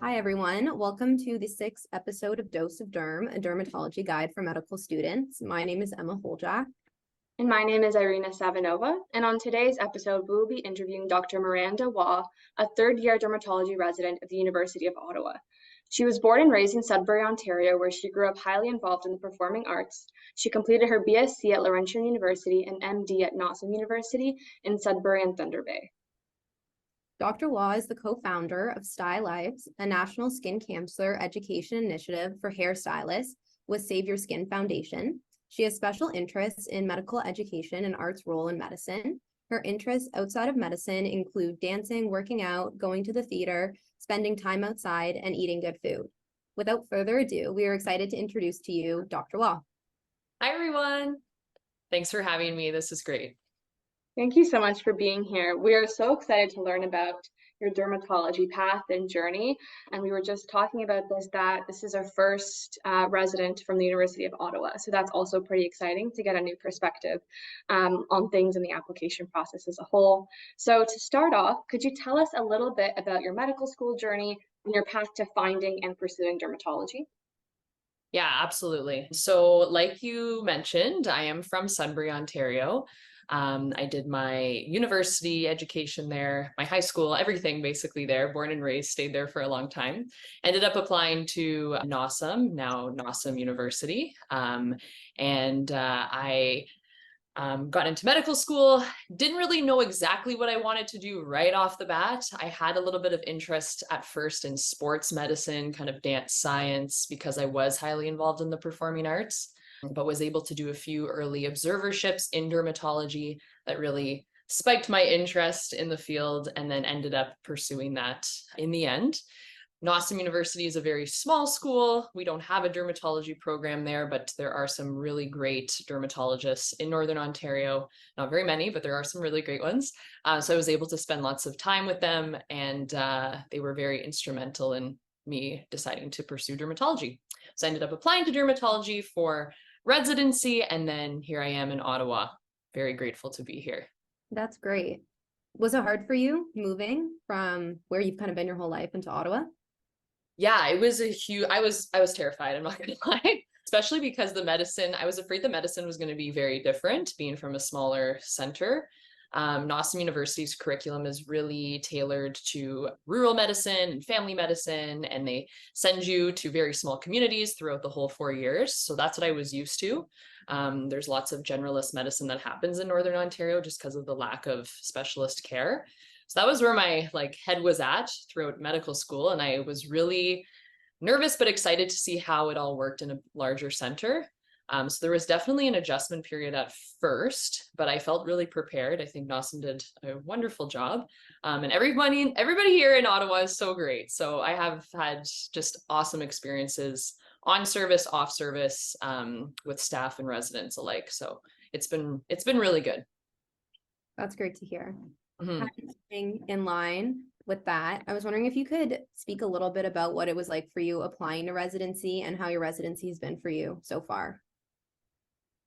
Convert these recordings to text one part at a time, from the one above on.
Hi, everyone. Welcome to the sixth episode of Dose of Derm, a dermatology guide for medical students. My name is Emma Holjak. And my name is Iryna Savinova, and on today's episode, we will be interviewing Dr. Miranda Waugh, a third-year dermatology resident at the University of Ottawa. She was born and raised in Sudbury, Ontario, where she grew up highly involved in the performing arts. She completed her B.Sc at Laurentian University and M.D. at NOSM University in Sudbury and Thunder Bay. Dr. Waugh is the co-founder of Sty-Lives, a national skin cancer education initiative for hairstylists with Save Your Skin Foundation. She has special interests in medical education and art's role in medicine. Her interests outside of medicine include dancing, working out, going to the theater, spending time outside, and eating good food. Without further ado, we are excited to introduce to you Dr. Waugh. Hi, everyone. Thanks for having me. This is great. Thank you so much for being here. We are so excited to learn about your dermatology path and journey. And we were just talking about that this is our first resident from the University of Ottawa. So that's also pretty exciting to get a new perspective on things in the application process as a whole. So to start off, could you tell us a little bit about your medical school journey and your path to finding and pursuing dermatology? Yeah, absolutely. So like you mentioned, I am from Sudbury, Ontario. I did my university education there, my high school, everything basically there, born and raised, stayed there for a long time. Ended up applying to NOSM, now NOSM University. I got into medical school, didn't really know exactly what I wanted to do right off the bat. I had a little bit of interest at first in sports medicine, kind of dance science, because I was highly involved in the performing arts, but was able to do a few early observerships in dermatology that really spiked my interest in the field, and then ended up pursuing that in the end. NOSM University is a very small school. We don't have a dermatology program there, but there are some really great dermatologists in Northern Ontario. Not very many, but there are some really great ones. So I was able to spend lots of time with them, and they were very instrumental in me deciding to pursue dermatology. So I ended up applying to dermatology for residency, and then here I am in Ottawa. Very grateful to be here. That's great. Was it hard for you moving from where you've kind of been your whole life into Ottawa? Yeah, it was a huge, I was terrified, I'm not gonna lie, especially because I was afraid the medicine was going to be very different being from a smaller center. NOSM University's curriculum is really tailored to rural medicine and family medicine, and they send you to very small communities throughout the whole 4 years. So that's what I was used to. There's lots of generalist medicine that happens in Northern Ontario just because of the lack of specialist care. So that was where my head was at throughout medical school. And I was really nervous, but excited to see how it all worked in a larger center. So there was definitely an adjustment period at first, but I felt really prepared. I think NOSM did a wonderful job. And everybody here in Ottawa is so great. So I have had just awesome experiences on service, off service, with staff and residents alike. So it's been really good. That's great to hear. Mm-hmm. In line with that, I was wondering if you could speak a little bit about what it was like for you applying to residency and how your residency has been for you so far.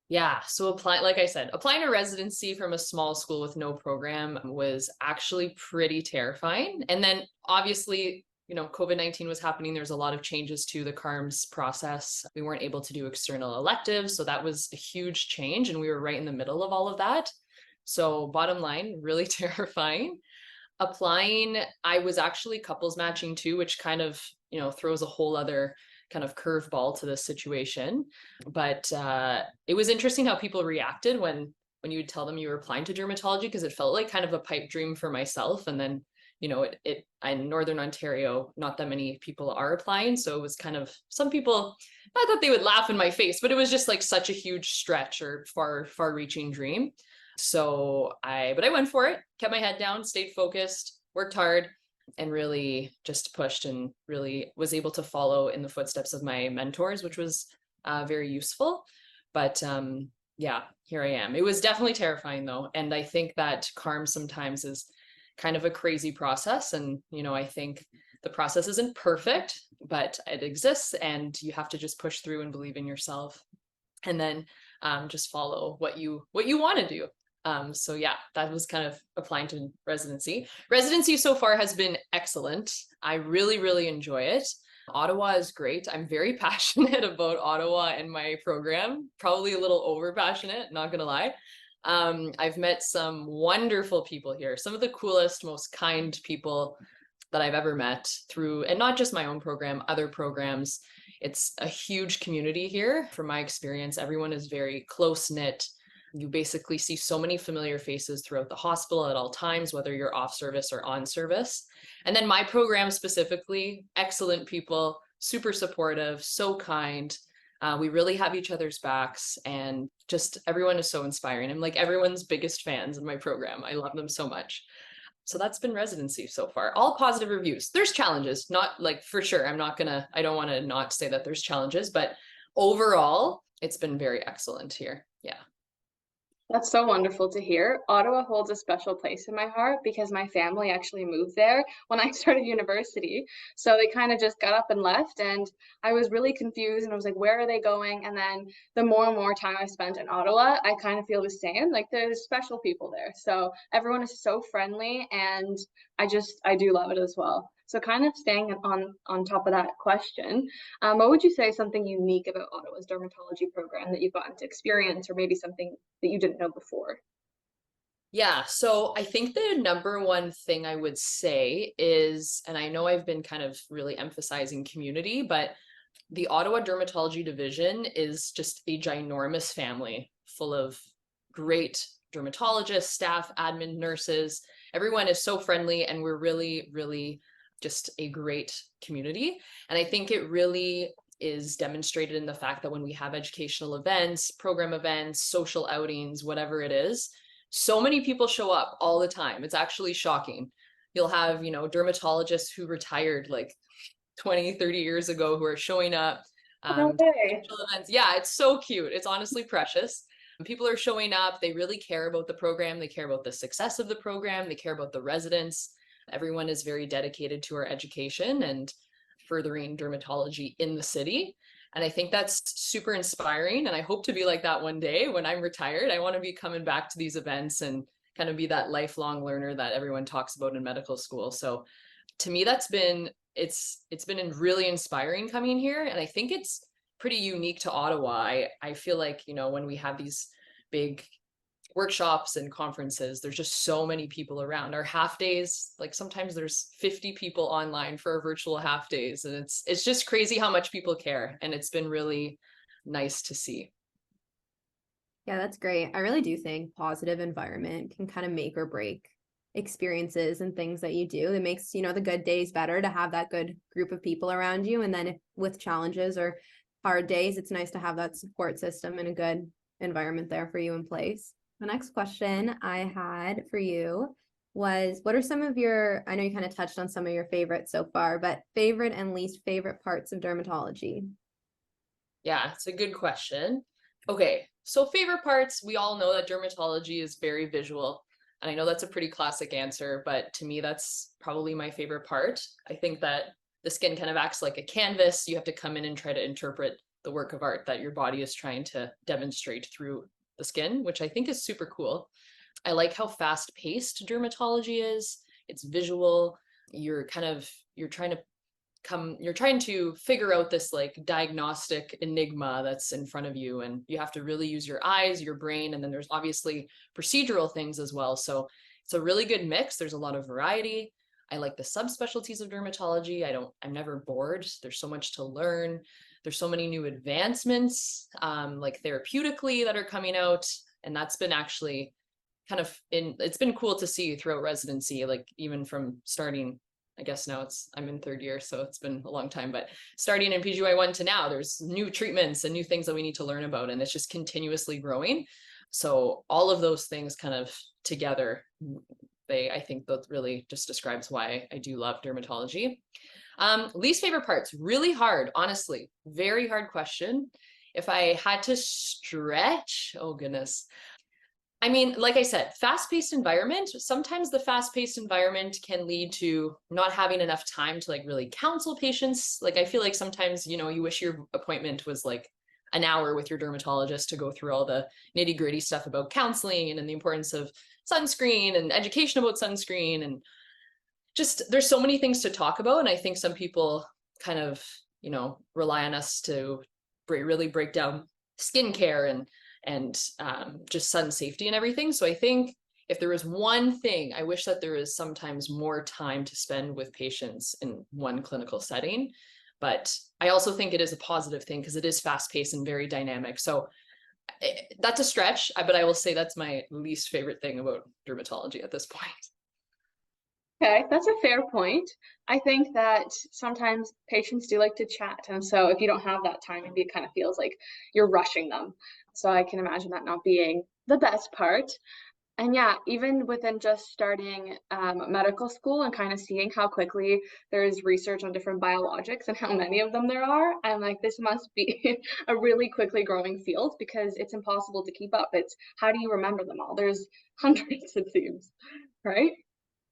Yeah, so like I said, applying to residency from a small school with no program was actually pretty terrifying. And then obviously, COVID-19 was happening. There's a lot of changes to the CARMS process. We weren't able to do external electives, so that was a huge change, and we were right in the middle of all of that. So bottom line, really terrifying. Applying, I was actually couples matching too, which kind of, throws a whole other kind of curveball to this situation. But it was interesting how people reacted when you would tell them you were applying to dermatology, because it felt like kind of a pipe dream for myself. And then, in Northern Ontario, not that many people are applying. So it was kind of, some people, not that they would laugh in my face, but it was just like such a huge stretch or far reaching dream. So I went for it, kept my head down, stayed focused, worked hard, and really just pushed, and really was able to follow in the footsteps of my mentors, which was very useful. But yeah, here I am. It was definitely terrifying though. And I think that CARM sometimes is kind of a crazy process. And, I think the process isn't perfect, but it exists, and you have to just push through and believe in yourself, and then just follow what you want to do. So yeah, that was kind of applying to residency. Residency so far has been excellent. I really, really enjoy it. Ottawa is great. I'm very passionate about Ottawa and my program, probably a little over passionate, not gonna lie. I've met some wonderful people here, some of the coolest, most kind people that I've ever met through, and not just my own program, other programs. It's a huge community here. From my experience, everyone is very close knit. You basically see so many familiar faces throughout the hospital at all times, whether you're off service or on service. And then my program specifically, excellent people, super supportive, so kind. We really have each other's backs, and just everyone is so inspiring. I'm like everyone's biggest fans in my program. I love them so much. So that's been residency so far. All positive reviews. There's challenges, not like for sure. I don't want to not say that there's challenges, but overall, it's been very excellent here. Yeah. That's so wonderful to hear. Ottawa holds a special place in my heart because my family actually moved there when I started university. So they kind of just got up and left, and I was really confused and I was like, where are they going? And then the more and more time I spent in Ottawa, I kind of feel the same. Like there's special people there. So everyone is so friendly, and I do love it as well. So kind of staying on top of that question, what would you say is something unique about Ottawa's dermatology program that you've gotten to experience, or maybe something that you didn't know before? Yeah, so I think the number one thing I would say is, and I know I've been kind of really emphasizing community, but the Ottawa Dermatology Division is just a ginormous family full of great dermatologists, staff, admin, nurses. Everyone is so friendly, and we're really, really just a great community. And I think it really is demonstrated in the fact that when we have educational events, program events, social outings, whatever it is, so many people show up all the time. It's actually shocking. You'll have, dermatologists who retired like 20, 30 years ago who are showing up. No way. Social events. Yeah, it's so cute. It's honestly precious. People are showing up. They really care about the program. They care about the success of the program. They care about the residents. Everyone is very dedicated to our education and furthering dermatology in the city. And I think that's super inspiring. And I hope to be like that one day when I'm retired. I want to be coming back to these events and kind of be that lifelong learner that everyone talks about in medical school. So to me, it's been really inspiring coming here. And I think it's pretty unique to Ottawa. I feel like, when we have these big workshops and conferences, there's just so many people around. Our half days, like sometimes there's 50 people online for our virtual half days, and it's just crazy how much people care, and it's been really nice to see. Yeah, that's great. I really do think positive environment can kind of make or break experiences and things that you do. It makes, the good days better to have that good group of people around you. And then if with challenges or hard days, it's nice to have that support system and a good environment there for you in place. The next question I had for you was, what are some of I know you kind of touched on some of your favorites so far, but favorite and least favorite parts of dermatology? Yeah, it's a good question. Okay, so favorite parts, we all know that dermatology is very visual. And I know that's a pretty classic answer, but to me, that's probably my favorite part. I think that the skin kind of acts like a canvas. You have to come in and try to interpret the work of art that your body is trying to demonstrate through the skin, which I think is super cool. I like how fast-paced dermatology is. It's visual. You're trying to figure out this like diagnostic enigma that's in front of you, and you have to really use your eyes, your brain, and then there's obviously procedural things as well. So it's a really good mix. There's a lot of variety. I like the subspecialties of dermatology. I'm never bored. There's so much to learn. There's so many new advancements, like therapeutically, that are coming out. And that's been actually it's been cool to see throughout residency, like even from starting, I guess now I'm in third year, so it's been a long time, but starting in PGY1 to now, there's new treatments and new things that we need to learn about, and it's just continuously growing. So all of those things kind of together, I think that really just describes why I do love dermatology. Least favorite parts, really hard, honestly, very hard question. If I had to stretch, oh goodness. I mean, like I said, fast-paced environment, sometimes the fast-paced environment can lead to not having enough time to like really counsel patients. Like I feel like sometimes, you wish your appointment was like an hour with your dermatologist to go through all the nitty-gritty stuff about counseling and the importance of sunscreen and education about sunscreen, and just there's so many things to talk about. And I think some people kind of, rely on us to really break down skincare and just sun safety and everything. So I think if there was one thing, I wish that there was sometimes more time to spend with patients in one clinical setting. But I also think it is a positive thing because it is fast paced and very dynamic. So that's a stretch, but I will say that's my least favorite thing about dermatology at this point. Okay, that's a fair point. I think that sometimes patients do like to chat. And so if you don't have that time, maybe it kind of feels like you're rushing them. So I can imagine that not being the best part. And yeah, even within just starting medical school and kind of seeing how quickly there's research on different biologics and how many of them there are, I'm like, this must be a really quickly growing field because it's impossible to keep up. It's how do you remember them all? There's hundreds, it seems, right?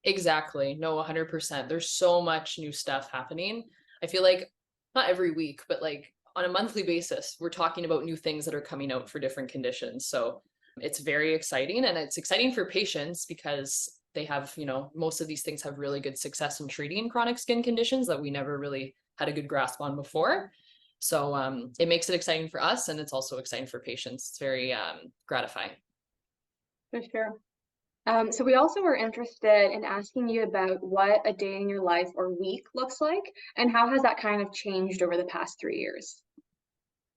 Exactly. No, 100%. There's so much new stuff happening. I feel like not every week, but like on a monthly basis, we're talking about new things that are coming out for different conditions. So it's very exciting, and it's exciting for patients because they have, most of these things have really good success in treating chronic skin conditions that we never really had a good grasp on before. So it makes it exciting for us, and it's also exciting for patients. It's very gratifying. For sure. So we also were interested in asking you about what a day in your life or week looks like, and how has that kind of changed over the past 3 years?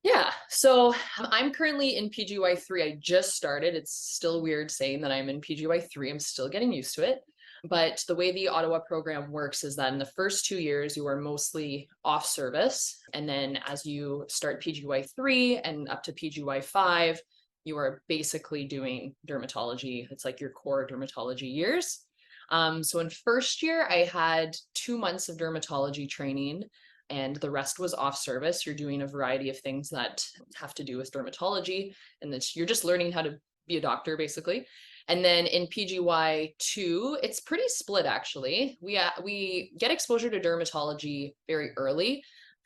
Yeah, so I'm currently in PGY3. I just started. It's still weird saying that I'm in PGY3. I'm still getting used to it. But the way the Ottawa program works is that in the first 2 years, you are mostly off service. And then as you start PGY3 and up to PGY5, you are basically doing dermatology. It's like your core dermatology years. So in first year, I had 2 months of dermatology training, and the rest was off service. You're doing a variety of things that have to do with dermatology, and you're just learning how to be a doctor, basically. And then in PGY2, it's pretty split, actually. We get exposure to dermatology very early,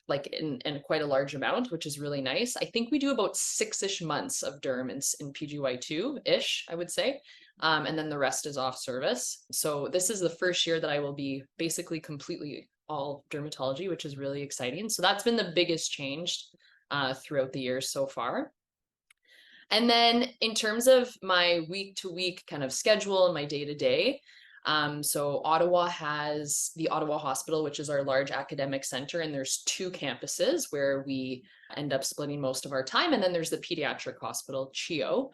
like in quite a large amount, which is really nice. I think we do about 6-ish months of derm in PGY2-ish, I would say. And then the rest is off service. So this is the first year that I will be basically completely all dermatology, which is really exciting. So that's been the biggest change throughout the years so far. And then in terms of my week to week kind of schedule and my day to day, so Ottawa has the Ottawa Hospital, which is our large academic center, and there's 2 campuses where we end up splitting most of our time. And then there's the pediatric hospital, CHEO.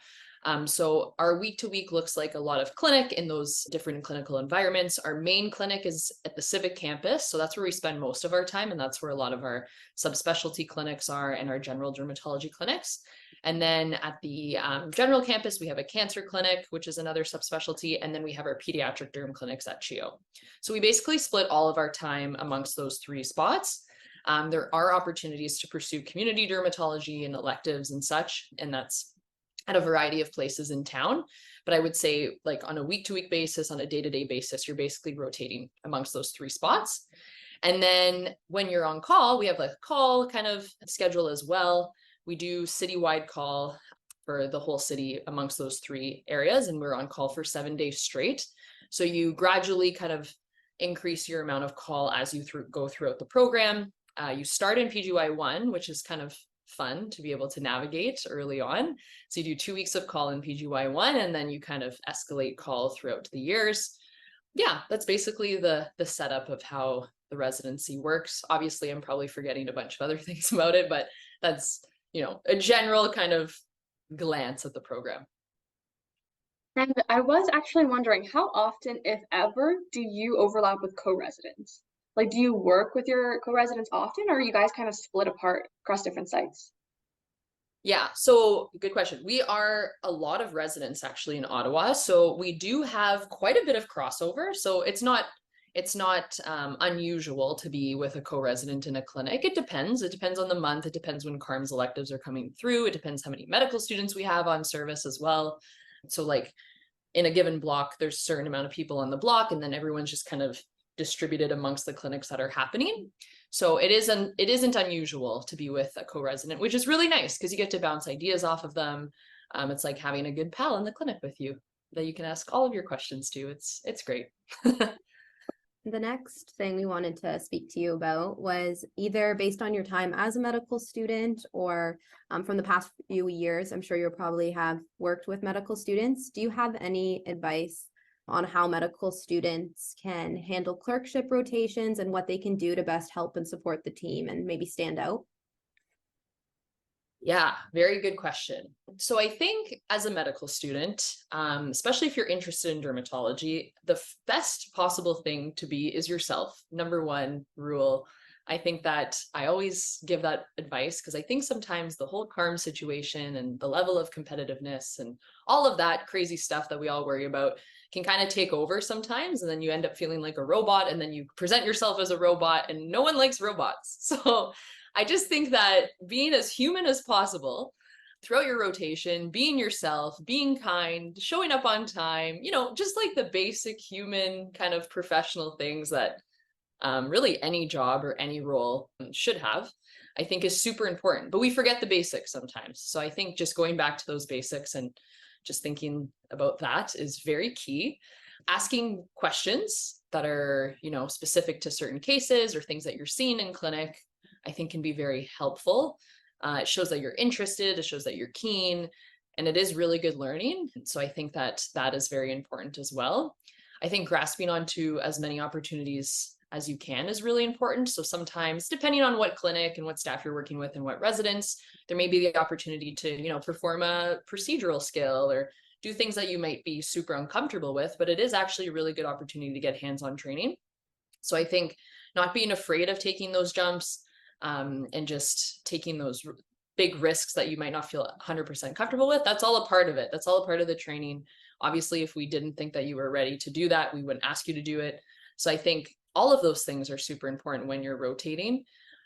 So our week to week looks like a lot of clinic in those different clinical environments. Our main clinic is at the Civic campus. So that's where we spend most of our time. And that's where a lot of our subspecialty clinics are and our general dermatology clinics. And then at the general campus, we have a cancer clinic, which is another subspecialty. And then we have our pediatric derm clinics at CHEO. So we basically split all of our time amongst those 3 spots. There are opportunities to pursue community dermatology and electives and such, and that's at a variety of places in town. But I would say, like, on a week-to-week basis, on a day-to-day basis, you're basically rotating amongst those 3 spots. And then when you're on call, we have a call kind of schedule as well. We do citywide call for the whole city amongst those 3 areas, and we're on call for 7 days straight. So you gradually kind of increase your amount of call as you go throughout the program. You start in PGY1, which is kind of fun to be able to navigate early on. So you do 2 weeks of call in PGY1, and then you kind of escalate call throughout the years. Yeah, that's basically the setup of how the residency works. Obviously, I'm probably forgetting a bunch of other things about it, but that's, a general kind of glance at the program. And I was actually wondering, how often, if ever, do you overlap with co-residents? Like, do you work with your co-residents often, or are you guys kind of split apart across different sites? Yeah, so good question. We are a lot of residents actually in Ottawa, so we do have quite a bit of crossover. So it's not unusual to be with a co-resident in a clinic. It depends. It depends on the month. It depends when CARM's electives are coming through. It depends how many medical students we have on service as well. So like in a given block, there's a certain amount of people on the block, and then everyone's just kind of distributed amongst the clinics that are happening. So it isn't unusual to be with a co-resident, which is really nice because you get to bounce ideas off of them. It's like having a good pal in the clinic with you that you can ask all of your questions to. It's great. The next thing we wanted to speak to you about was either based on your time as a medical student or from the past few years, I'm sure you'll probably have worked with medical students. Do you have any advice on how medical students can handle clerkship rotations and what they can do to best help and support the team and maybe stand out? Yeah, very good question. So I think as a medical student, especially if you're interested in dermatology, the best possible thing to be is yourself. Number one rule. I think that I always give that advice because I think sometimes the whole CARM situation and the level of competitiveness and all of that crazy stuff that we all worry about can kind of take over sometimes. And then you end up feeling like a robot and then you present yourself as a robot and no one likes robots. So I just think that being as human as possible throughout your rotation, being yourself, being kind, showing up on time, just like the basic human kind of professional things that really any job or any role should have, I think is super important. But we forget the basics sometimes. So I think just going back to those basics and just thinking about that is very key. Asking questions that are, specific to certain cases or things that you're seeing in clinic, I think can be very helpful. It shows that you're interested, it shows that you're keen, and it is really good learning. And so I think that that is very important as well. I think grasping onto as many opportunities as you can is really important. So sometimes, depending on what clinic and what staff you're working with and what residents, there may be the opportunity to, perform a procedural skill or do things that you might be super uncomfortable with, but it is actually a really good opportunity to get hands-on training. So I think not being afraid of taking those jumps and just taking those big risks that you might not feel 100% comfortable with, that's all a part of it. That's all a part of the training. Obviously, if we didn't think that you were ready to do that, we wouldn't ask you to do it. So I think all of those things are super important when you're rotating.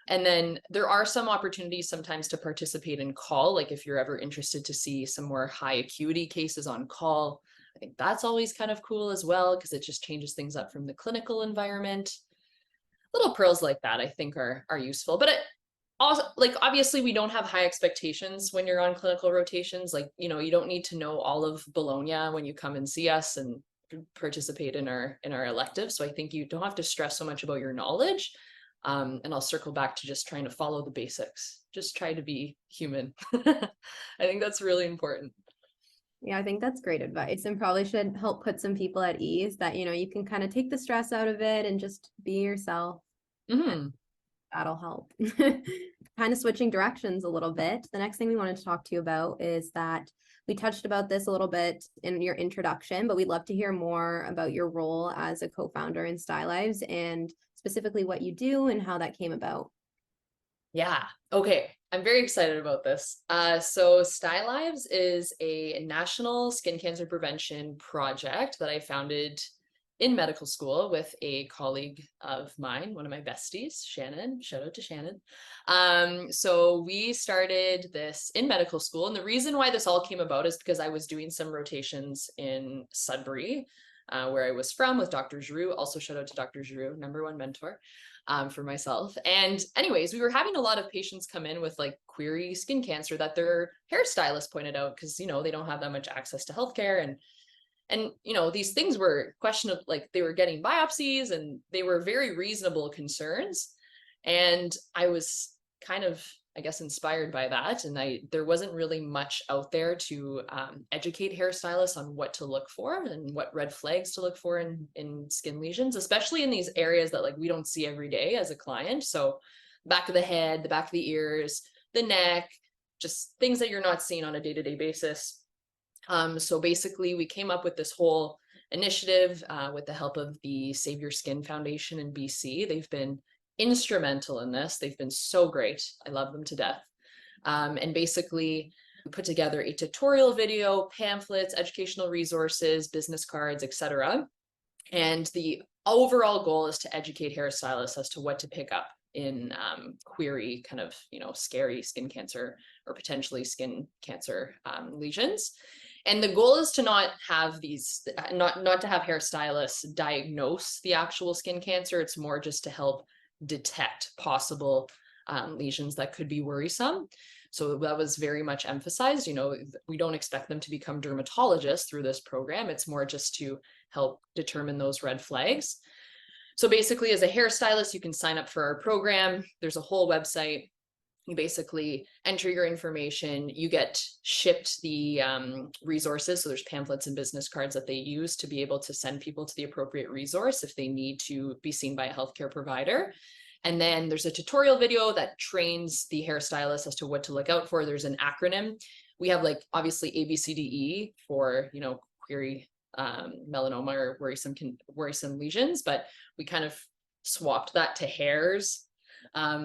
And then there are some opportunities sometimes to participate in call, like if you're ever interested to see some more high acuity cases on call, I think that's always kind of cool as well, because it just changes things up from the clinical environment. Little pearls like that, I think are useful. But also, like, obviously we don't have high expectations when you're on clinical rotations. Like, you don't need to know all of Bologna when you come and see us and participate in our elective. So I think you don't have to stress so much about your knowledge. And I'll circle back to just trying to follow the basics. Just try to be human. I think that's really important. Yeah, I think that's great advice and probably should help put some people at ease that, you can kind of take the stress out of it and just be yourself. Mm-hmm. That'll help. Kind of switching directions a little bit. The next thing we wanted to talk to you about is that we touched about this a little bit in your introduction, but we'd love to hear more about your role as a co-founder in Sty-Lives and specifically what you do and how that came about. Yeah. Okay. I'm very excited about this. So Sty-Lives is a national skin cancer prevention project that I founded in medical school with a colleague of mine, one of my besties, Shannon. Shout out to Shannon. So we started this in medical school. And the reason why this all came about is because I was doing some rotations in Sudbury, where I was from with Dr. Giroux. Also shout out to Dr. Giroux, #1 mentor for myself. And anyways, we were having a lot of patients come in with like query skin cancer that their hairstylist pointed out because, they don't have that much access to healthcare. And these things were questionable, like they were getting biopsies and they were very reasonable concerns. And I was kind of, I guess, inspired by that. And there wasn't really much out there to educate hairstylists on what to look for and what red flags to look for in skin lesions, especially in these areas that like we don't see every day as a client. So back of the head, the back of the ears, the neck, just things that you're not seeing on a day-to-day basis. So basically we came up with this whole initiative with the help of the Save Your Skin Foundation in B.C. They've been instrumental in this. They've been so great. I love them to death. And basically we put together a tutorial video, pamphlets, educational resources, business cards, etc. And the overall goal is to educate hairstylists as to what to pick up in query kind of, scary skin cancer or potentially skin cancer lesions. And the goal is to not have these, not to have hairstylists diagnose the actual skin cancer. It's more just to help detect possible lesions that could be worrisome. So that was very much emphasized. We don't expect them to become dermatologists through this program. It's more just to help determine those red flags. So basically, as a hairstylist, you can sign up for our program. There's a whole website. You basically enter your information, you get shipped the resources. So there's pamphlets and business cards that they use to be able to send people to the appropriate resource if they need to be seen by a healthcare provider. And then there's a tutorial video that trains the hairstylist as to what to look out for. There's an acronym. We have like obviously ABCDE for, query melanoma or worrisome lesions, but we kind of swapped that to hairs.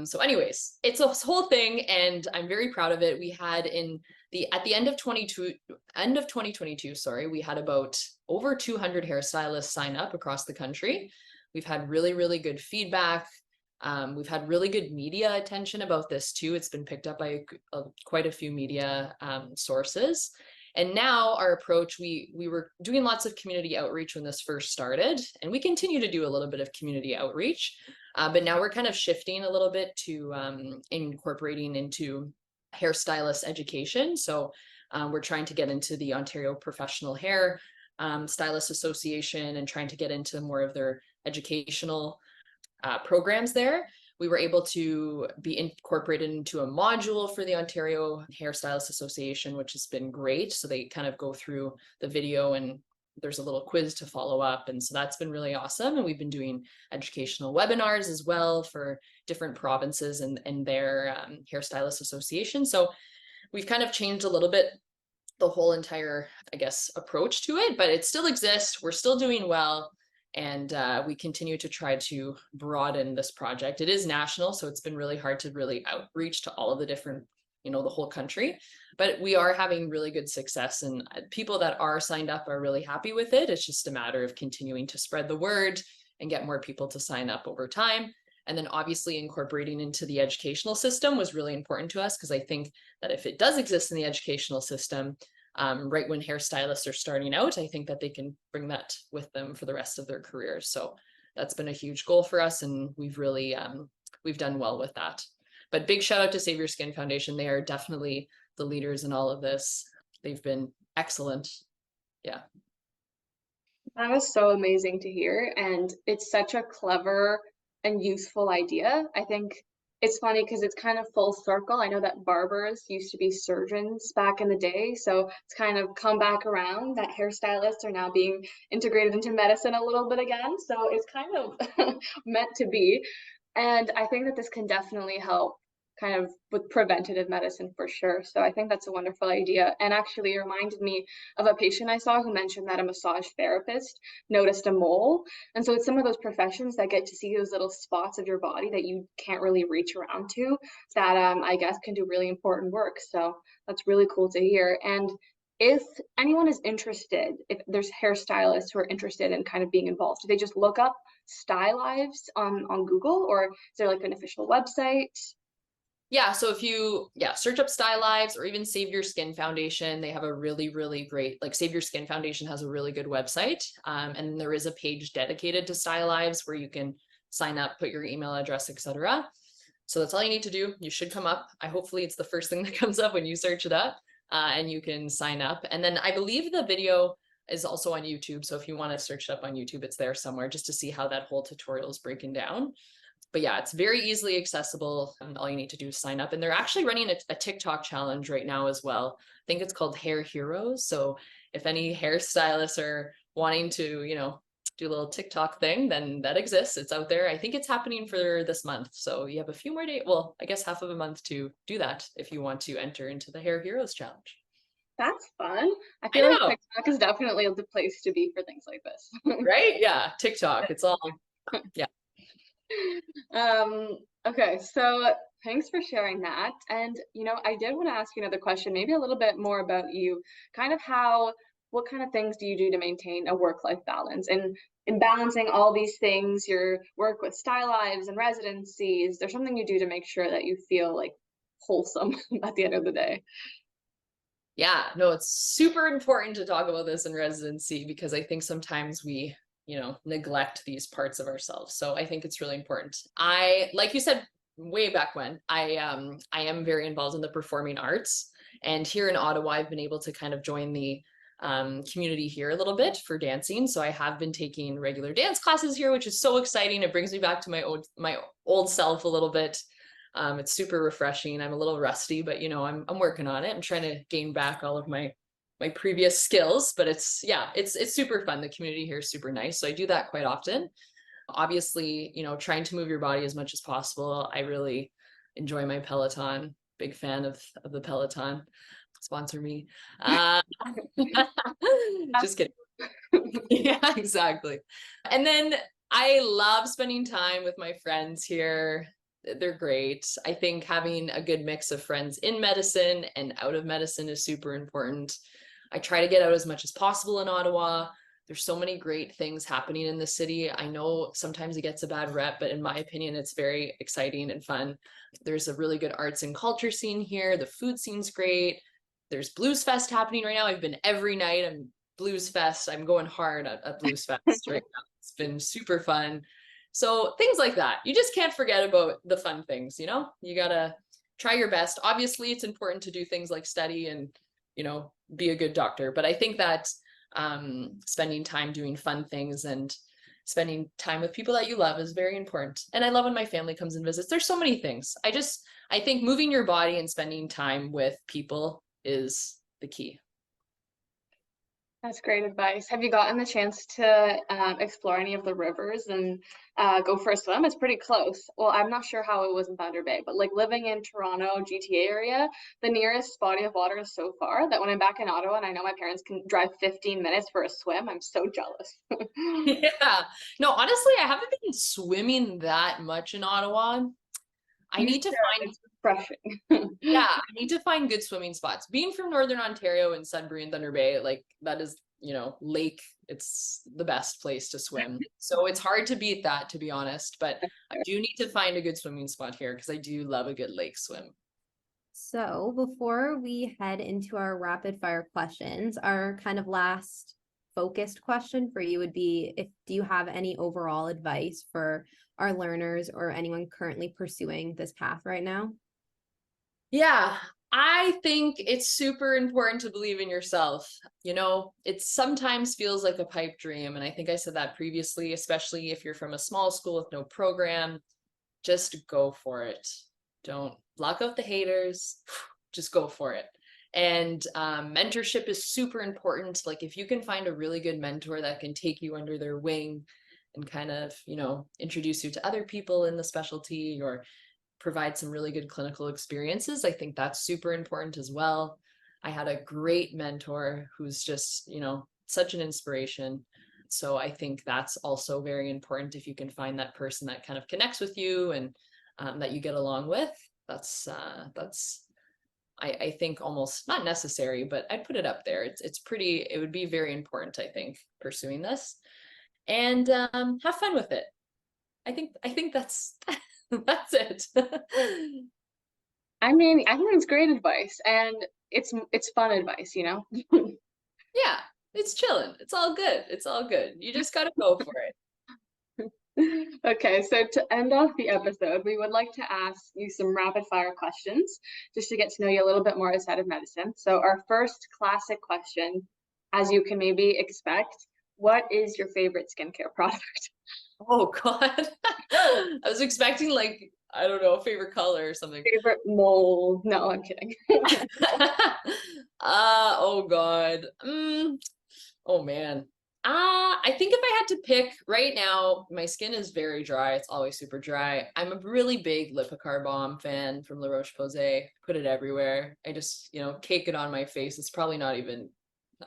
So anyways, it's a whole thing and I'm very proud of it. We had at the end of 2022, we had about over 200 hairstylists sign up across the country. We've had really, really good feedback. We've had really good media attention about this too. It's been picked up by quite a few media sources. And now our approach, we were doing lots of community outreach when this first started, and we continue to do a little bit of community outreach. But now we're kind of shifting a little bit to incorporating into hairstylist education. So we're trying to get into the Ontario Professional Hair Stylist Association and trying to get into more of their educational programs there. We were able to be incorporated into a module for the Ontario Hairstylist Association, which has been great. So they kind of go through the video and there's a little quiz to follow up. And so that's been really awesome. And we've been doing educational webinars as well for different provinces and their hairstylist association. So we've kind of changed a little bit the whole entire, I guess, approach to it, but it still exists. We're still doing well. And we continue to try to broaden this project. It is national, so it's been really hard to really outreach to all of the different, the whole country. But we are having really good success, and people that are signed up are really happy with it. It's just a matter of continuing to spread the word and get more people to sign up over time. And then obviously incorporating into the educational system was really important to us, because I think that if it does exist in the educational system, right when hairstylists are starting out, I think that they can bring that with them for the rest of their careers. So that's been a huge goal for us, and we've really we've done well with that. But big shout out to Save Your Skin Foundation. They are definitely the leaders in all of this. They've been excellent. Yeah. That was so amazing to hear, and it's such a clever and useful idea. I think it's funny because it's kind of full circle. I know that barbers used to be surgeons back in the day, so it's kind of come back around that hairstylists are now being integrated into medicine a little bit again. So it's kind of meant to be. And I think that this can definitely help kind of with preventative medicine for sure. So I think that's a wonderful idea. And actually it reminded me of a patient I saw who mentioned that a massage therapist noticed a mole. And so it's some of those professions that get to see those little spots of your body that you can't really reach around to, that I guess can do really important work. So that's really cool to hear. And if anyone is interested, if there's hairstylists who are interested in kind of being involved, do they just look up Sty-Lives on Google, or is there like an official website? Yeah, so if you search up Sty-Lives or even Save Your Skin Foundation, they have a really, really great, like Save Your Skin Foundation has a really good website. And there is a page dedicated to Sty-Lives where you can sign up, put your email address, etc. So that's all you need to do. You should come up. Hopefully it's the first thing that comes up when you search it up, and you can sign up. And then I believe the video is also on YouTube. So if you want to search it up on YouTube, it's there somewhere just to see how that whole tutorial is breaking down. But yeah, it's very easily accessible. And all you need to do is sign up. And they're actually running a TikTok challenge right now as well. I think it's called Hair Heroes. So if any hairstylists are wanting to, do a little TikTok thing, then that exists. It's out there. I think it's happening for this month. So you have a few more days, well, I guess half of a month to do that if you want to enter into the Hair Heroes challenge. That's fun. I feel like TikTok is definitely the place to be for things like this. Right? Yeah, TikTok. It's all, yeah. Okay, so thanks for sharing that. And I did want to ask you another question, maybe a little bit more about you, kind of what kind of things do you do to maintain a work-life balance, and in balancing all these things, your work with Sty-Lives and residencies, there's something you do to make sure that you feel like wholesome at the end of the day? Yeah, no, it's super important to talk about this in residency because I think sometimes we, neglect these parts of ourselves. So I think it's really important. Like you said, way back when, I am very involved in the performing arts. And here in Ottawa, I've been able to kind of join the community here a little bit for dancing. So I have been taking regular dance classes here, which is so exciting. It brings me back to my old self a little bit. It's super refreshing. I'm a little rusty, but I'm working on it. I'm trying to gain back all of my previous skills, but it's super fun. The community here is super nice. So I do that quite often. Obviously, trying to move your body as much as possible. I really enjoy my Peloton. Big fan of the Peloton. Sponsor me. Just kidding. Yeah, exactly. And then I love spending time with my friends here. They're great. I think having a good mix of friends in medicine and out of medicine is super important. I try to get out as much as possible in Ottawa. There's so many great things happening in the city. I know sometimes it gets a bad rep, but in my opinion, it's very exciting and fun. There's a really good arts and culture scene here. The food scene's great. There's Blues Fest happening right now. I've been every night. Blues Fest. I'm going hard at Blues Fest right now. It's been super fun. So things like that. You just can't forget about the fun things, You gotta try your best. Obviously, it's important to do things like study and, be a good doctor. But I think that spending time doing fun things and spending time with people that you love is very important. And I love when my family comes and visits. There's so many things. I think moving your body and spending time with people is the key. That's great advice. Have you gotten the chance to explore any of the rivers and go for a swim? It's pretty close. Well, I'm not sure how it was in Thunder Bay, but like living in Toronto, GTA area, the nearest body of water is so far that when I'm back in Ottawa and I know my parents can drive 15 minutes for a swim, I'm so jealous. Yeah. No, honestly, I haven't been swimming that much in Ottawa. I need to find it's refreshing. Yeah, I need to find good swimming spots. Being from Northern Ontario and Sudbury and Thunder Bay, like that is, lake, it's the best place to swim. So it's hard to beat that, to be honest, but I do need to find a good swimming spot here because I do love a good lake swim. So before we head into our rapid fire questions, our kind of last focused question for you would be, do you have any overall advice for our learners or anyone currently pursuing this path right now? Yeah, I think it's super important to believe in yourself. It sometimes feels like a pipe dream. And I think I said that previously, especially if you're from a small school with no program, just go for it. Don't block out the haters, just go for it. And mentorship is super important. Like if you can find a really good mentor that can take you under their wing and kind of, introduce you to other people in the specialty or provide some really good clinical experiences, I think that's super important as well. I had a great mentor who's just, such an inspiration. So I think that's also very important if you can find that person that kind of connects with you and that you get along with. That's I think almost not necessary, but I'd put it up there. It would be very important, I think, pursuing this. And have fun with it. I think that's that's it. I mean, I think it's great advice, and it's fun advice, Yeah, it's chilling. It's all good. It's all good. You just gotta go for it. Okay, so to end off the episode, we would like to ask you some rapid fire questions just to get to know you a little bit more outside of medicine. So our first classic question, as you can maybe expect, what is your favorite skincare product? Oh God. I was expecting like, I don't know, favorite color or something. Favorite mold? No, I'm kidding. Oh God. Oh man. I think if I had to pick right now, my skin is very dry. It's always super dry. I'm a really big Lipicar Balm fan from La Roche-Posay. Put it everywhere. I just, cake it on my face. It's probably not even,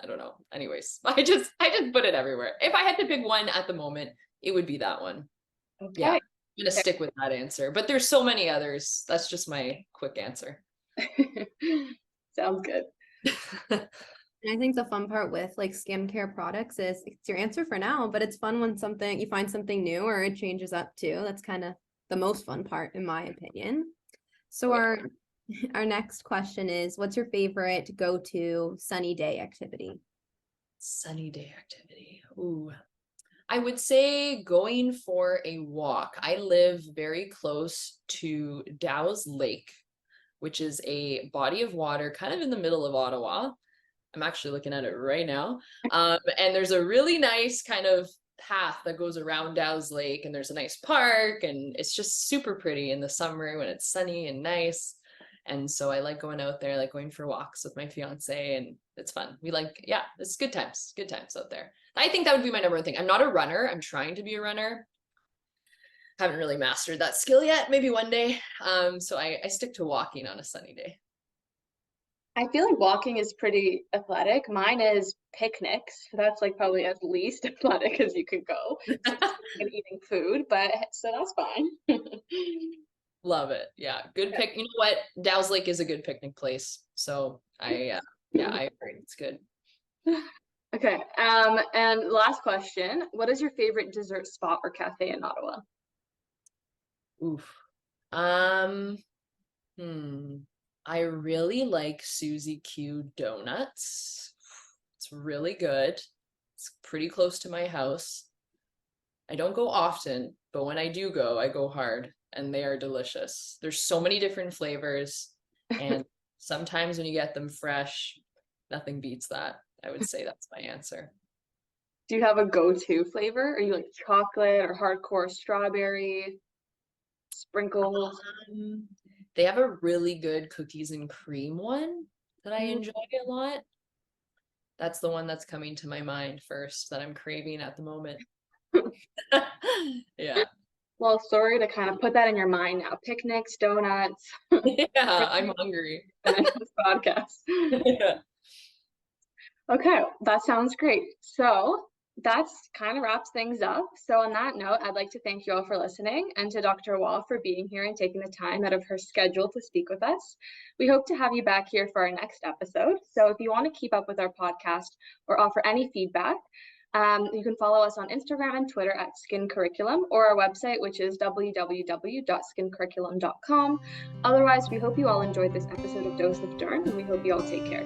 I don't know. Anyways, I just put it everywhere. If I had to pick one at the moment, it would be that one. Okay. Yeah, I'm gonna stick with that answer. But there's so many others. That's just my quick answer. Sounds good. And I think the fun part with like skincare products is it's your answer for now, but it's fun when you find something new or it changes up too. That's kind of the most fun part, in my opinion. So our Our next question is, what's your favorite go-to sunny day activity? Sunny day activity. Ooh. I would say going for a walk. I live very close to Dow's Lake, which is a body of water kind of in the middle of Ottawa. I'm actually looking at it right now. And there's a really nice kind of path that goes around Dow's Lake, and there's a nice park, and it's just super pretty in the summer when it's sunny and nice. And so I like going out there, I like going for walks with my fiance, and it's fun. We like, yeah, it's good times out there. I think that would be my number one thing. I'm not a runner. I'm trying to be a runner. Haven't really mastered that skill yet. Maybe one day. So I stick to walking on a sunny day. I feel like walking is pretty athletic. Mine is picnics. That's like probably as least athletic as you could go. And eating food, but so that's fine. Love it. Yeah. Good pick. You know what? Dow's Lake is a good picnic place. So I agree. It's good. Okay. And last question. What is your favorite dessert spot or cafe in Ottawa? Oof. I really like Susie Q donuts. It's really good. It's pretty close to my house. I don't go often, but when I do go, I go hard, and they are delicious. There's so many different flavors, and sometimes when you get them fresh, nothing beats that. I would say that's my answer. Do you have a go-to flavor? Are you like chocolate or hardcore strawberry, sprinkles? They have a really good cookies and cream one that I enjoy a lot. That's the one that's coming to my mind first that I'm craving at the moment. Yeah. Well, sorry to kind of put that in your mind now. Picnics, donuts. Yeah, I'm hungry. This podcast. Yeah. Okay, that sounds great. So that's kind of wraps things up. So on that note, I'd like to thank you all for listening, and to Dr. Waugh for being here and taking the time out of her schedule to speak with us. We hope to have you back here for our next episode. So if you want to keep up with our podcast or offer any feedback, you can follow us on Instagram and Twitter at Skin Curriculum, or our website, which is www.skincurriculum.com. Otherwise, we hope you all enjoyed this episode of Dose of Derm, and we hope you all take care.